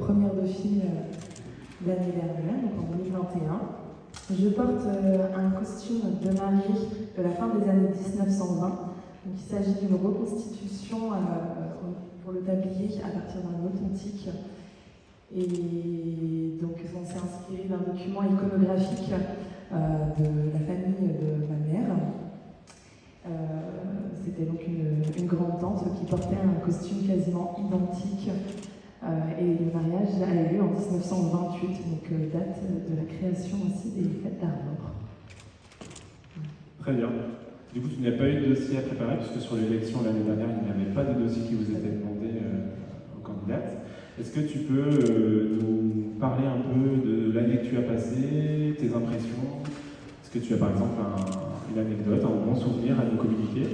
première Dauphine l'année dernière, donc en 2021. Je porte un costume de mariée de la fin des années 1920. Donc, il s'agit d'une reconstitution pour le tablier à partir d'un authentique. Et donc on s'est inspiré d'un document iconographique de la famille de ma mère. C'était donc une grande tante qui portait un costume quasiment identique. Et le mariage a eu lieu en 1928, donc date de la création aussi des fêtes d'Armor. Très bien. Du coup, tu n'as pas eu de dossier à préparer, puisque sur l'élection l'année dernière, il n'y avait pas de dossier qui vous était demandé aux candidates. Est-ce que tu peux nous parler un peu de l'année que tu as passée, tes impressions? Est-ce que tu as par exemple une anecdote, un bon souvenir à nous communiquer?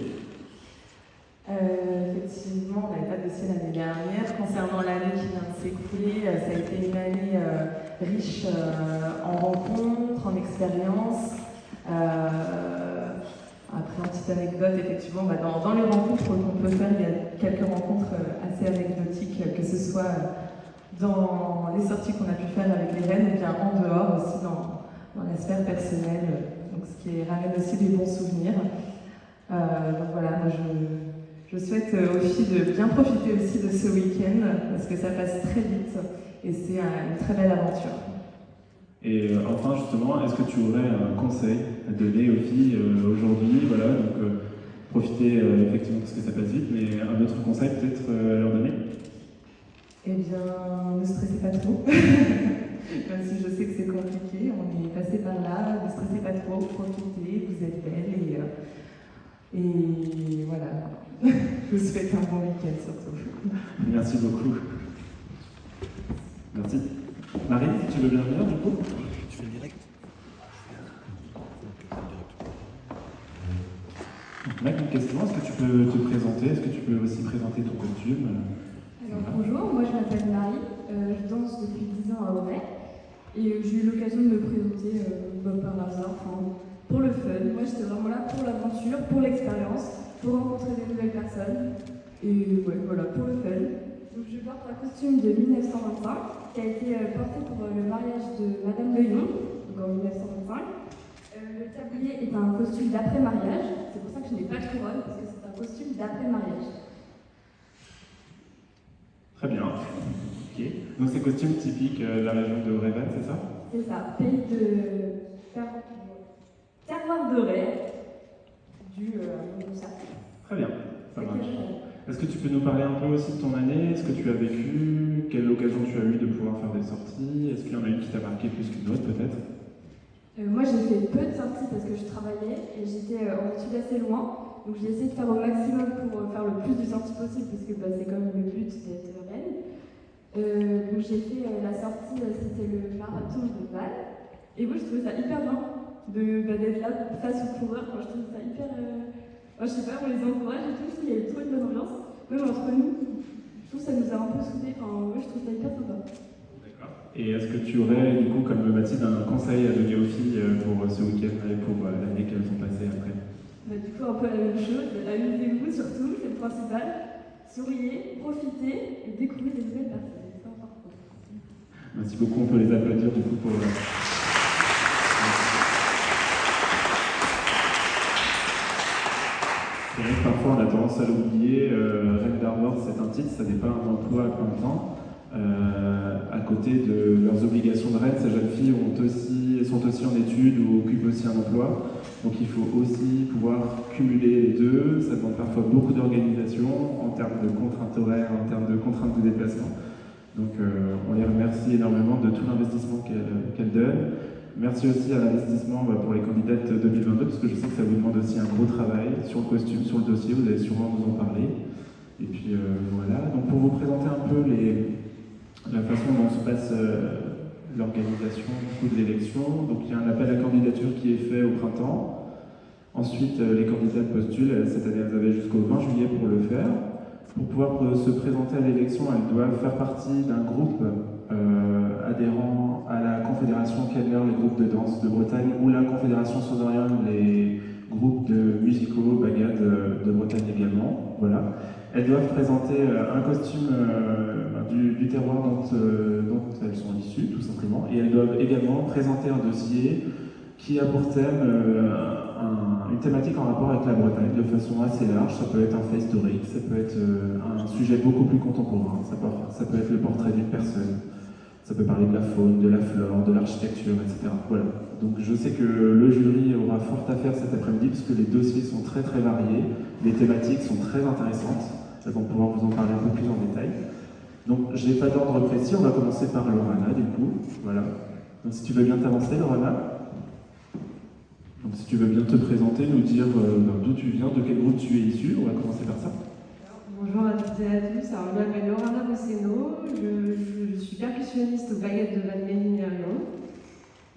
Effectivement, on n'avait pas de dossier l'année dernière. Concernant l'année qui vient de s'écouler, ça a été une année riche en rencontres, en expériences. Après, une petite anecdote, effectivement, dans les rencontres qu'on peut faire, il y a quelques rencontres assez anecdotiques, que ce soit dans les sorties qu'on a pu faire avec les reines, ou bien en dehors aussi dans la sphère personnelle, donc ce qui ramène aussi des bons souvenirs. Donc voilà, moi je souhaite aux filles de bien profiter aussi de ce week-end, parce que ça passe très vite, et c'est une très belle aventure. Et enfin, justement, est-ce que tu aurais un conseil à donner aux filles aujourd'hui? Voilà, donc profiter effectivement parce que ça passe vite, mais un autre conseil peut-être à leur donner? Eh bien, ne stressez pas trop. Même si je sais que c'est compliqué, on est passé par là, ne stressez pas trop, profitez, vous êtes belle et voilà. Je vous souhaite un bon week-end surtout. Merci beaucoup. Merci. Marie, si tu veux bien venir du coup? Tu fais le direct. Mac, une question, est-ce que tu peux te présenter? Est-ce que tu peux aussi présenter ton costume? Alors, bonjour, moi je m'appelle Marie, je danse depuis 10 ans à Auray et j'ai eu l'occasion de me présenter par hasard, pour le fun. Moi j'étais vraiment là pour l'aventure, pour l'expérience, pour rencontrer des nouvelles personnes et ouais, voilà, pour le fun. Donc je porte un costume de 1925 qui a été porté pour le mariage de Madame de Lyon, donc en 1925. Le tablier est un costume d'après-mariage, c'est pour ça que je n'ai pas de couronne, parce que c'est un costume d'après-mariage. Très bien. Ok. Donc c'est costume typique de la région de Auray, c'est ça? C'est ça, pays de terroir doré, dû à ça. Très bien, ça marche. Est-ce que tu peux nous parler un peu aussi de ton année? Est-ce que tu as vécu? Quelle occasion tu as eu de pouvoir faire des sorties? Est-ce qu'il y en a une qui t'a marqué plus qu'une autre peut-être? Moi j'ai fait peu de sorties parce que je travaillais et j'étais en études assez loin. Donc j'ai essayé de faire au maximum pour faire le plus de sorties possible parce que c'est quand même le but d'être reine. Donc j'ai fait la sortie, c'était le marathon de Val. Et moi je trouvais ça hyper bien d'être là face aux coureurs. Je trouvais ça hyper... je sais pas, on les encourage et tout, il y avait trop une bonne ambiance. Même entre nous, je trouve que ça nous a un peu soudés. Moi je trouve ça hyper sympa. Et est-ce que tu aurais, du coup, comme Mathilde, un conseil à donner aux filles pour ce week-end et pour l'année qu'elles ont passée après? Du coup, un peu la même chose. Amusez-vous surtout, c'est le principal. Souriez, profitez et découvrez des nouvelles personnes. C'est important. Merci beaucoup, on peut les applaudir du coup pour... C'est vrai que parfois on a tendance à l'oublier. Reine d'Armor, c'est un titre, ça n'est pas un emploi à plein temps. À côté de leurs obligations de reine, ces jeunes filles sont aussi en études ou occupent aussi un emploi. Donc il faut aussi pouvoir cumuler les deux. Ça demande parfois beaucoup d'organisation en termes de contraintes horaires, en termes de contraintes de déplacement. Donc on les remercie énormément de tout l'investissement qu'elles donnent. Merci aussi à l'investissement pour les candidates 2022, parce que je sais que ça vous demande aussi un gros travail sur le costume, sur le dossier, vous allez sûrement nous en parler. Et puis voilà, donc pour vous présenter un peu la façon dont se passe l'organisation de l'élection. Donc il y a un appel à candidature qui est fait au printemps. Ensuite, les candidates postulent. Cette année, elles avaient jusqu'au 20 juillet pour le faire. Pour pouvoir se présenter à l'élection, elles doivent faire partie d'un groupe adhérent à la Confédération Keller, les groupes de danse de Bretagne, ou la Confédération Sonorium, les groupes de musicaux, bagades de Bretagne également. Voilà. Elles doivent présenter un costume du terroir dont ans, et elles doivent également présenter un dossier qui a pour thème une thématique en rapport avec la Bretagne de façon assez large. Ça peut être un fait historique, ça peut être un sujet beaucoup plus contemporain, ça peut être le portrait d'une personne, ça peut parler de la faune, de la flore, de l'architecture, etc. Voilà. Donc je sais que le jury aura fort à faire cet après-midi parce que les dossiers sont très très variés, les thématiques sont très intéressantes, elles vont pouvoir vous en parler un peu plus en détail. Donc je n'ai pas d'ordre précis, on va commencer par Lorana du coup. Voilà. Donc si tu veux bien t'avancer Lorana. Donc si tu veux bien te présenter, nous dire d'où tu viens, de quel groupe tu es issu, on va commencer par ça. Bonjour à toutes et à tous, alors, je m'appelle Lorana Bosseno, je suis percussionniste aux baguettes de Valméline-Mérion.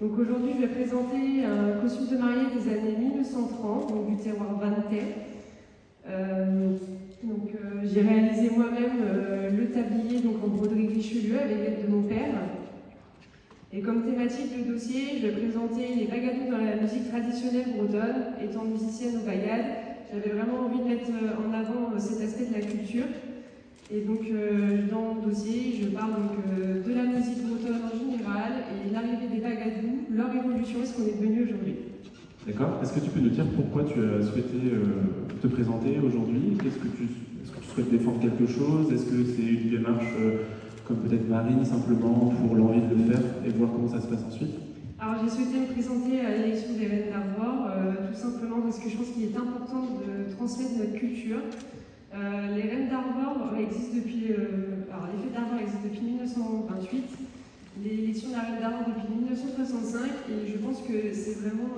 Donc aujourd'hui je vais présenter un costume de mariée des années 1930, donc du terroir vantais. J'ai réalisé moi-même le tablier donc, en broderie Richelieu avec l'aide de mon père. Et comme thématique de dossier, je vais présenter les bagadous dans la musique traditionnelle bretonne. Étant musicienne aux bagades, j'avais vraiment envie de mettre en avant cet aspect de la culture. Et donc dans le dossier, je parle donc, de la musique bretonne en général et l'arrivée des bagadous, leur évolution et ce qu'on est devenu aujourd'hui. D'accord. Est-ce que tu peux nous dire pourquoi tu as souhaité te présenter aujourd'hui? Est-ce que tu souhaites défendre quelque chose? Est-ce que c'est une démarche comme peut-être Marine simplement pour l'envie de le faire et voir comment ça se passe ensuite? Alors j'ai souhaité me présenter à l'élection des Reines d'Arvor, tout simplement parce que je pense qu'il est important de transmettre notre culture. Les Reines d'Arvor existent depuis, alors les fêtes d'Arvor existent depuis 1928, l'élection de la Reine d'Arvor depuis 1965, et je pense que c'est vraiment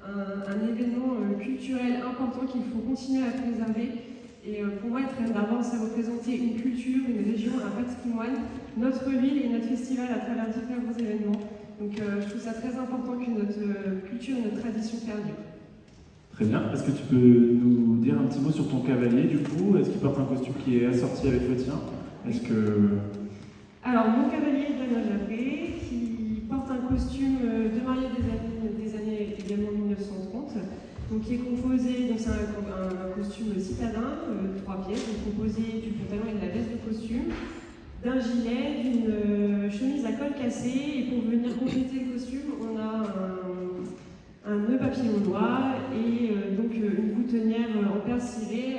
un événement culturel important qu'il faut continuer à préserver. Et pour moi, être Reine d'Arvor, c'est représenter une culture, une région, un patrimoine, notre ville et notre festival à travers différents événements. Donc je trouve ça très important que notre culture et notre tradition perdurent. Très bien. Est-ce que tu peux nous dire un petit mot sur ton cavalier du coup? Est-ce qu'il porte un costume qui est assorti avec le tien? Est-ce que... Alors, mon cavalier est Daniel Jaffré, qui porte un costume de mariée des années également 1930. Donc, qui est composé, donc c'est un costume citadin, 3 pièces, donc composé du pantalon et de la veste de costume, d'un gilet, d'une chemise à col cassé, et pour venir compléter le costume, on a un nœud papillon noir et donc une boutonnière en perles cirées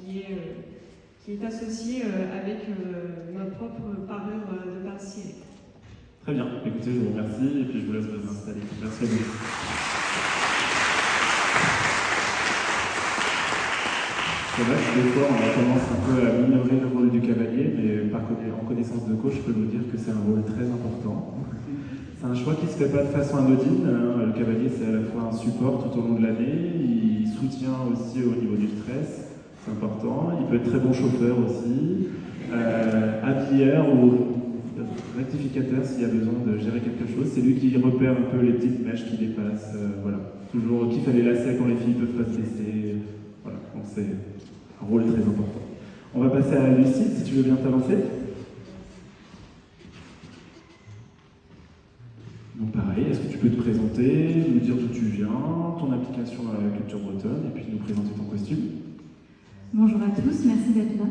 qui est associée avec ma propre parure de perles cirées. Très bien. Écoutez, je vous remercie et puis je vous laisse vous installer. Merci à vous. C'est vrai que des fois, on a tendance un peu à minorer le rôle du cavalier, mais en connaissance de cause, je peux vous dire que c'est un rôle très important. C'est un choix qui ne se fait pas de façon anodine. Le cavalier, c'est à la fois un support tout au long de l'année, il soutient aussi au niveau du stress, c'est important. Il peut être très bon chauffeur aussi, habilleur ou rectificateur s'il y a besoin de gérer quelque chose. C'est lui qui repère un peu les petites mèches qui dépassent. Voilà. Toujours qui fait les lacets quand les filles ne peuvent pas se laisser. Voilà. Donc c'est un rôle très important. On va passer à Lucie, si tu veux bien t'avancer. Donc pareil, est-ce que tu peux te présenter, nous dire d'où tu viens, ton implication dans la culture bretonne, et puis nous présenter ton costume? Bonjour à tous, merci d'être là.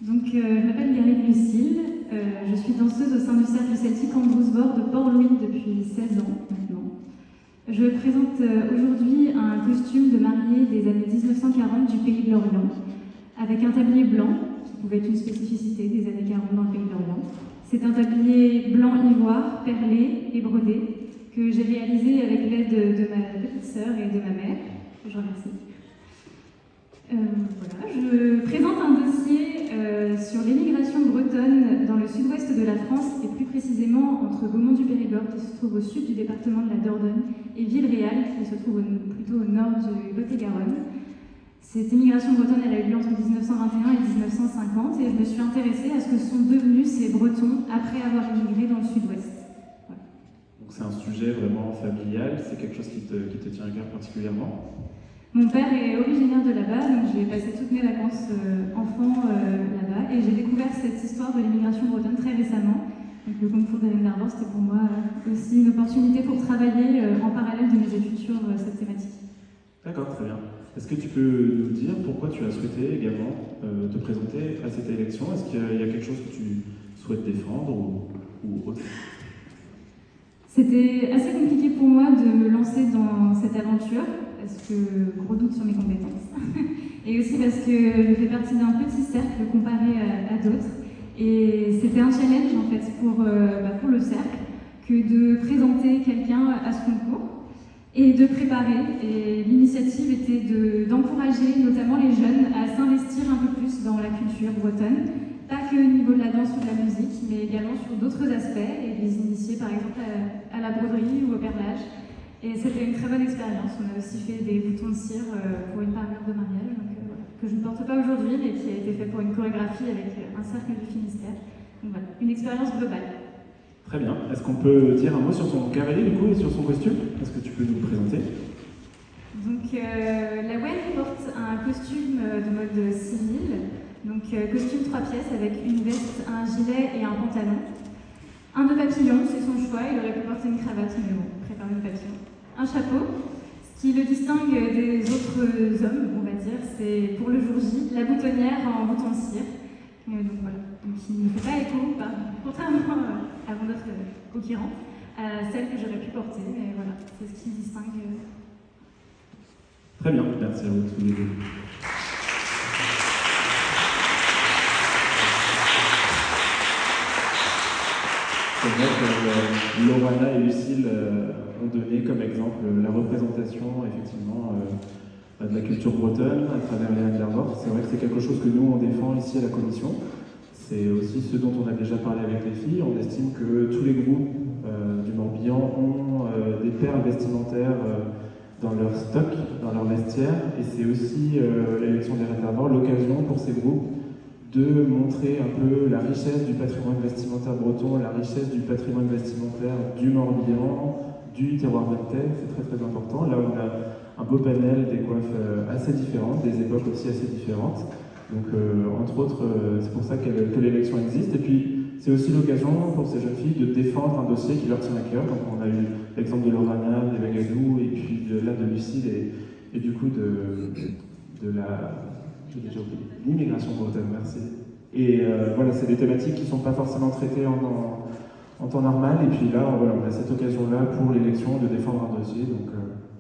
Donc, je m'appelle Garrigue Lucille, je suis danseuse au sein du cercle celtique Ambrosbord de Port-Louis depuis 16 ans maintenant. Je présente aujourd'hui un costume de mariée des années 1940 du pays de l'Orient, avec un tablier blanc, qui pouvait être une spécificité des années 40 dans le pays de l'Orient. C'est un tablier blanc ivoire, perlé et brodé, que j'ai réalisé avec l'aide de ma petite sœur et de ma mère, que je remercie. Voilà. Je présente un dossier sur l'émigration bretonne dans le sud-ouest de la France, et plus précisément entre Beaumont-du-Périgord, qui se trouve au sud du département de la Dordogne, et Villeréal, qui se trouve plutôt au nord du Lot-et-Garonne. Cette immigration bretonne, elle a eu lieu entre 1921 et 1950, et je me suis intéressée à ce que sont devenus ces Bretons après avoir immigré dans le sud-ouest. Voilà. Donc c'est un sujet vraiment familial, c'est quelque chose qui te tient à cœur particulièrement? Mon père est originaire de là-bas, donc j'ai passé toutes mes vacances enfant là-bas, et j'ai découvert cette histoire de l'immigration bretonne très récemment. Donc le concours des Reines d'Arvor, c'était pour moi aussi une opportunité pour travailler en parallèle de mes études sur cette thématique. D'accord, très bien. Est-ce que tu peux nous dire pourquoi tu as souhaité également te présenter à cette élection? Est-ce qu'il y a quelque chose que tu souhaites défendre ou autre? C'était assez compliqué pour moi de me lancer dans cette aventure, parce que gros doute sur mes compétences. Et aussi parce que je fais partie d'un petit cercle comparé à d'autres. Et c'était un challenge en fait pour le cercle que de présenter quelqu'un à ce concours et de préparer. Et l'initiative était d'encourager notamment les jeunes à s'investir un peu plus dans la culture bretonne, pas que au niveau de la danse ou de la musique, mais également sur d'autres aspects, et de les initier par exemple à la broderie ou au perlage. Et c'était une très bonne expérience. On a aussi fait des boutons de cire pour une parure de mariage, donc, que je ne porte pas aujourd'hui, mais qui a été fait pour une chorégraphie avec un cercle du Finistère. Donc voilà, une expérience globale. Très bien. Est-ce qu'on peut dire un mot sur son cavalier du coup et sur son costume? Est-ce que tu peux nous le présenter? Donc la WEN porte un costume de mode civil, donc costume 3 pièces avec une veste, un gilet et un pantalon. Un nœud papillon, c'est son choix, il aurait pu porter une cravate, mais bon, préfère le papillon. Un chapeau. Ce qui le distingue des autres hommes, on va dire, c'est pour le jour J, la boutonnière en bouton de cire. Donc voilà, donc il ne fait pas écho, contrairement à mon autre concurrente, à celle que j'aurais pu porter, mais voilà, c'est ce qui distingue. Très bien, merci à vous tous les deux. C'est vrai que Laurana et Lucille ont donné comme exemple la représentation effectivement de la culture bretonne à travers les Reines d'Arvor. C'est vrai que c'est quelque chose que nous on défend ici à la commission. C'est aussi ce dont on a déjà parlé avec les filles. On estime que tous les groupes du Morbihan ont des perles vestimentaires dans leur stock, dans leur vestiaire, et c'est aussi l'élection des Reines d'Arvor l'occasion pour ces groupes de montrer un peu la richesse du patrimoine vestimentaire breton, la richesse du patrimoine vestimentaire du Morbihan, du terroir breton. C'est très très important. Là on a un beau panel, des coiffes assez différentes, des époques aussi assez différentes. Donc entre autres, c'est pour ça que l'élection existe. Et puis c'est aussi l'occasion pour ces jeunes filles de défendre un dossier qui leur tient à cœur. Donc on a eu l'exemple de Laurana, des Bagadou, et puis de Lucille, et du coup de l'immigration bretonne, merci. Et voilà, c'est des thématiques qui ne sont pas forcément traitées en temps normal. Et puis là, voilà, on a cette occasion-là pour l'élection de défendre un dossier.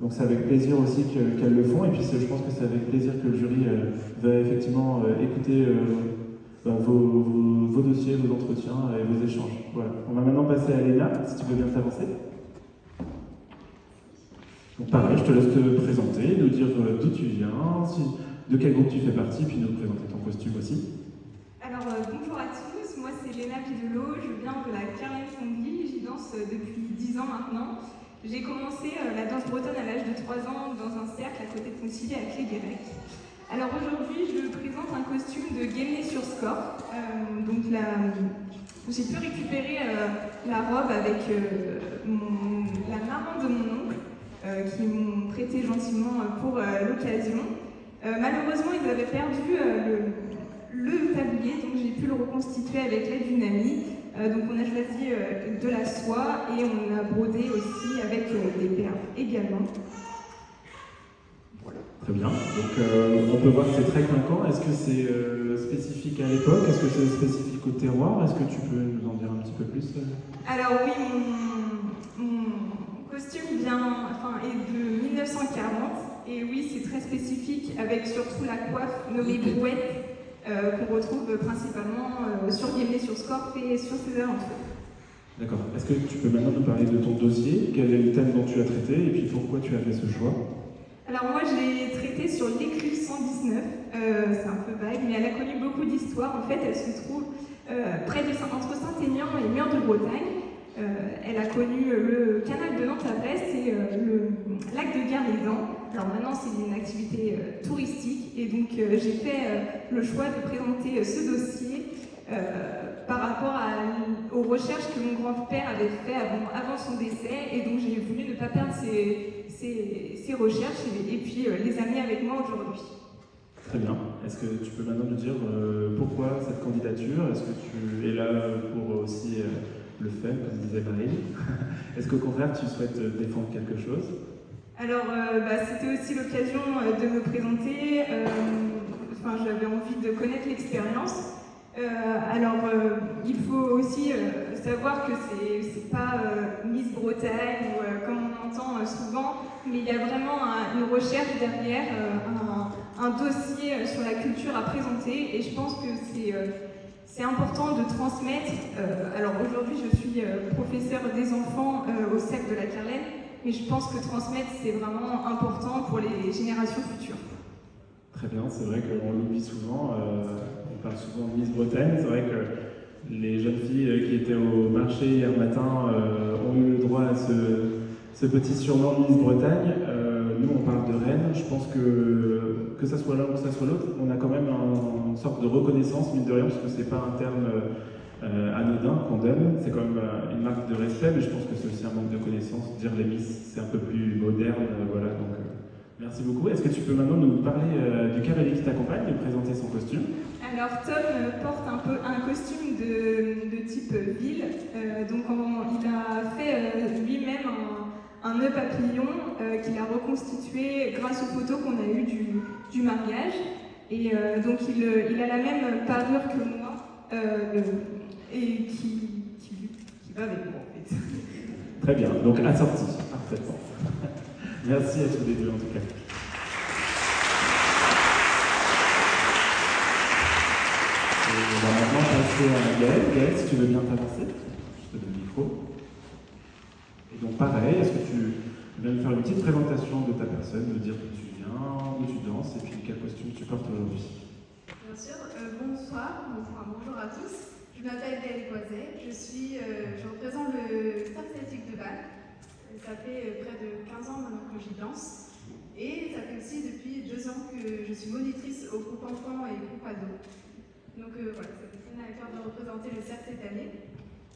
Donc c'est avec plaisir aussi qu'elles le font. Et puis je pense que c'est avec plaisir que le jury va effectivement écouter vos dossiers, vos entretiens et vos échanges. Voilà. On va maintenant passer à Léna, si tu veux bien t'avancer. Donc pareil, je te laisse te présenter, nous dire d'où tu viens, de quel groupe tu fais partie, puis nous présenter ton costume aussi. Alors bonjour à tous, moi c'est Léna Pidelot, je viens de la Carrière-Fontville, j'y danse depuis 10 ans maintenant. J'ai commencé la danse bretonne à l'âge de 3 ans dans un cercle à côté de Pontivy à Cléguérec. Alors aujourd'hui je présente un costume de Guémené-sur-Score. Donc j'ai pu récupérer la robe avec la maman de mon oncle qui m'ont prêté gentiment pour l'occasion. Malheureusement ils avaient perdu le tablier, donc j'ai pu le reconstituer avec l'aide d'une amie. Donc on a choisi de la soie et on a brodé aussi avec des perles également. Voilà. Très bien. Donc on peut voir que c'est très clinquant. Est-ce que c'est spécifique à l'époque? Est-ce que c'est spécifique au terroir? Est-ce que tu peux nous en dire un petit peu plus? Alors oui, mon costume est de 1940 et oui c'est très spécifique avec surtout la coiffe nommée brouette. Qu'on retrouve principalement sur Guémené-sur-Score et sur ses alentours. D'accord. Est-ce que tu peux maintenant nous parler de ton dossier? Quel est le thème dont tu as traité et puis pourquoi tu as fait ce choix? Alors moi je l'ai traité sur l'écluse 119, c'est un peu vague, mais elle a connu beaucoup d'histoires. En fait elle se trouve entre Saint-Aignan et Mur de Bretagne. Elle a connu le canal de Nantes à Brest et le lac de Garlédan. Alors maintenant c'est une activité touristique et donc j'ai fait le choix de présenter ce dossier par rapport aux recherches que mon grand-père avait fait avant son décès, et donc j'ai voulu ne pas perdre ces recherches et puis les amener avec moi aujourd'hui. Très bien. Est-ce que tu peux maintenant nous dire pourquoi cette candidature? Est-ce que tu es là pour aussi le fun, comme disait Marie? Est-ce qu'au contraire tu souhaites défendre quelque chose? Alors c'était aussi l'occasion de me présenter. J'avais envie de connaître l'expérience. Il faut faut savoir que c'est pas Miss Bretagne ou comme on entend souvent, mais il y a vraiment une recherche derrière, un dossier sur la culture à présenter, et je pense que c'est important de transmettre. Alors aujourd'hui, je suis professeure des enfants au cercle de la Carlène, mais je pense que transmettre, c'est vraiment important pour les générations futures. Très bien, c'est vrai qu'on l'oublie souvent, on parle souvent de Miss Bretagne, c'est vrai que les jeunes filles qui étaient au marché hier matin ont eu le droit à ce petit surnom Miss Bretagne. Nous, on parle de Rennes, je pense que ça soit l'un ou que ça soit l'autre, on a quand même une sorte de reconnaissance, mine de rien, parce que c'est pas un terme anodin qu'on donne, c'est quand même une marque de respect, mais je pense que c'est aussi un manque de connaissance. Dire les Miss, c'est un peu plus moderne, voilà, donc merci beaucoup. Est-ce que tu peux maintenant nous parler du cavalier qui t'accompagne, nous présenter son costume? Alors Tom porte un costume de type ville, donc il a fait lui-même un nœud papillon qu'il a reconstitué grâce aux photos qu'on a eues du mariage, et donc il a la même parure que moi, et qui va avec moi en fait. Très bien, donc assorti, parfaitement. Merci à tous les deux en tout cas. Et on va maintenant passer à Gaëlle. Gaëlle, si tu veux bien t'avancer, je te donne le micro. Et donc pareil, est-ce que tu viens de faire une petite présentation de ta personne, de dire d'où tu viens, où tu danses, et puis quel costume tu portes aujourd'hui? Bien sûr, bonsoir, bonjour à tous. Je m'appelle Gaëlle Boiset, je représente le staff celtique de Vannes. Ça fait près de 15 ans maintenant que j'y danse. Et ça fait aussi depuis 2 ans que je suis monitrice au groupe enfants et groupe ados. Donc voilà, ça me tenait à cœur de représenter le cercle cette année.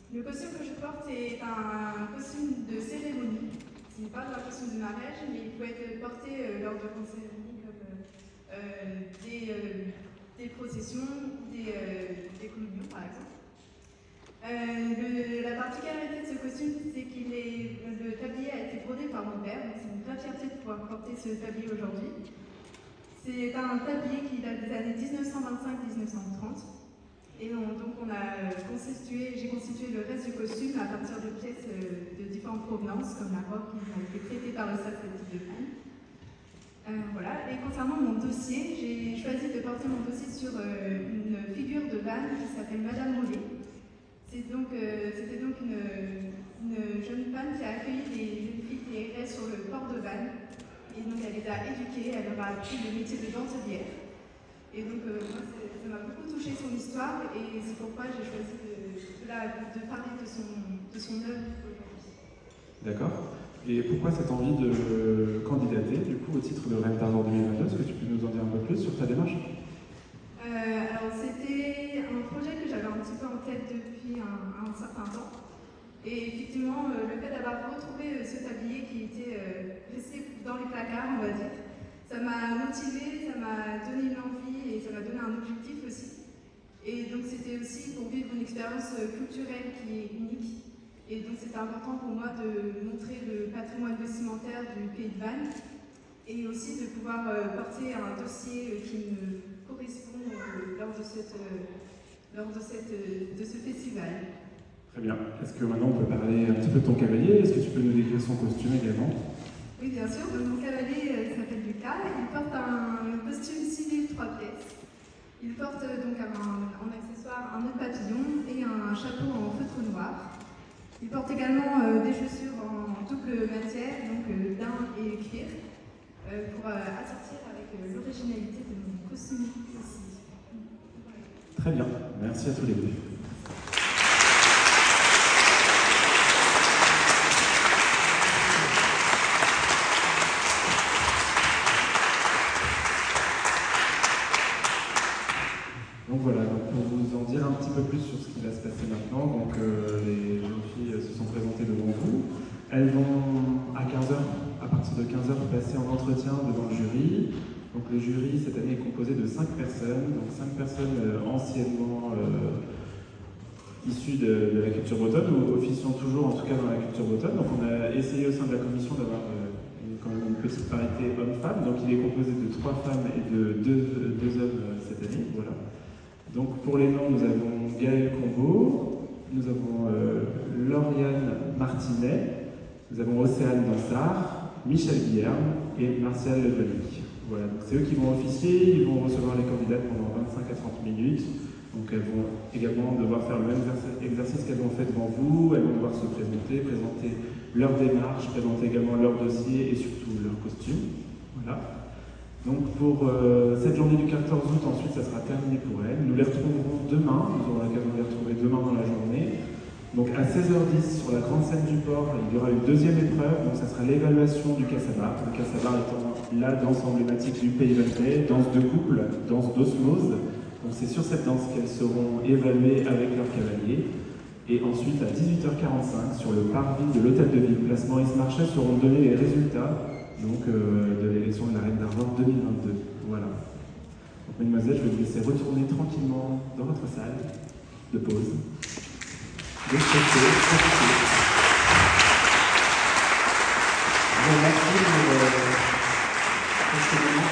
Le costume que je porte est un costume de cérémonie. Ce n'est pas un costume de mariage, mais il peut être porté lors de cérémonies comme des processions, des communions par exemple. La particularité de ce costume, c'est que le tablier a été brodé par mon père, donc c'est une vraie fierté de pouvoir porter ce tablier aujourd'hui. C'est un tablier qui date des années 1925-1930, et donc j'ai constitué le reste du costume à partir de pièces de différentes provenances, comme la robe qui a été prêtée par le cercle celtique de Vannes. Voilà. Et concernant mon dossier, j'ai choisi de porter mon dossier sur une figure de Vannes qui s'appelle Madame Mollet. C'était donc une jeune femme qui a accueilli des jeunes filles qui erraient sur le port de Vannes. Et donc elle les a éduquées, elle leur a appris le métier de dentelière. Et donc moi, ça m'a beaucoup touché son histoire, et c'est pourquoi j'ai choisi de parler de son œuvre aujourd'hui. D'accord. Et pourquoi cette envie de candidater du coup au titre de Reine d'Argent 2022? Est-ce que tu peux nous en dire un peu plus sur ta démarche? Alors c'était un projet que j'avais un petit peu en tête depuis un certain temps. Et effectivement, le fait d'avoir retrouvé ce tablier qui était resté dans les placards, on va dire, ça m'a motivée, ça m'a donné une envie et ça m'a donné un objectif aussi. Et donc c'était aussi pour vivre une expérience culturelle qui est unique. Et donc c'était important pour moi de montrer le patrimoine vestimentaire du pays de Vannes, et aussi de pouvoir porter un dossier qui me correspond lors de ce festival. Très bien. Est-ce que maintenant on peut parler un petit peu de ton cavalier? Est-ce que tu peux nous décrire son costume également? Oui, bien sûr. Donc, mon cavalier s'appelle Lucas. Il porte un costume civil 3 pièces. Il porte donc en accessoire un nœud papillon et un chapeau en feutre noir. Il porte également des chaussures en double matière, donc daim et cuir, pour assortir avec l'originalité de mon costume aussi. Très bien. Merci à tous les deux. Donc voilà, pour vous en dire un petit peu plus sur ce qui va se passer maintenant, donc les jeunes filles se sont présentées devant vous. Elles vont à 15h, à partir de 15h, passer en entretien devant le jury. Donc le jury cette année est composé de 5 personnes, donc 5 personnes anciennement issues de la culture bretonne, ou officiant toujours en tout cas dans la culture bretonne. Donc on a essayé au sein de la commission d'avoir quand même une petite parité homme-femme, donc il est composé de 3 femmes et de 2 hommes cette année. Voilà. Donc pour les noms, nous avons Gaëlle Combeau, nous avons Martinet, nous avons Océane Dansard, Michel Guilherme et Martial Ledvanic. Voilà, donc c'est eux qui vont officier, ils vont recevoir les candidates pendant 25 à 30 minutes. Donc elles vont également devoir faire le même exercice qu'elles ont fait devant vous, elles vont devoir se présenter leur démarche, présenter également leur dossier et surtout leur costume. Voilà. Donc pour cette journée du 14 août, ensuite ça sera terminé pour elles. Nous les retrouverons demain, nous aurons l'occasion de les retrouver demain dans la journée. Donc à 16h10 sur la grande scène du port, il y aura une deuxième épreuve, donc ça sera l'évaluation du Cassabar. Le Cassabar étant la danse emblématique du Pays Valtais, danse de couple, danse d'osmose. Donc c'est sur cette danse qu'elles seront évaluées avec leurs cavaliers. Et ensuite à 18h45 sur le parvis de l'Hôtel de Ville, place Maurice Marchais, seront donnés les résultats de l'élection de la Reine d'Arvor 2022. Voilà. Donc mesdemoiselles, je vais vous laisser retourner tranquillement dans votre salle de pause. Profitez. Merci pour ce moment.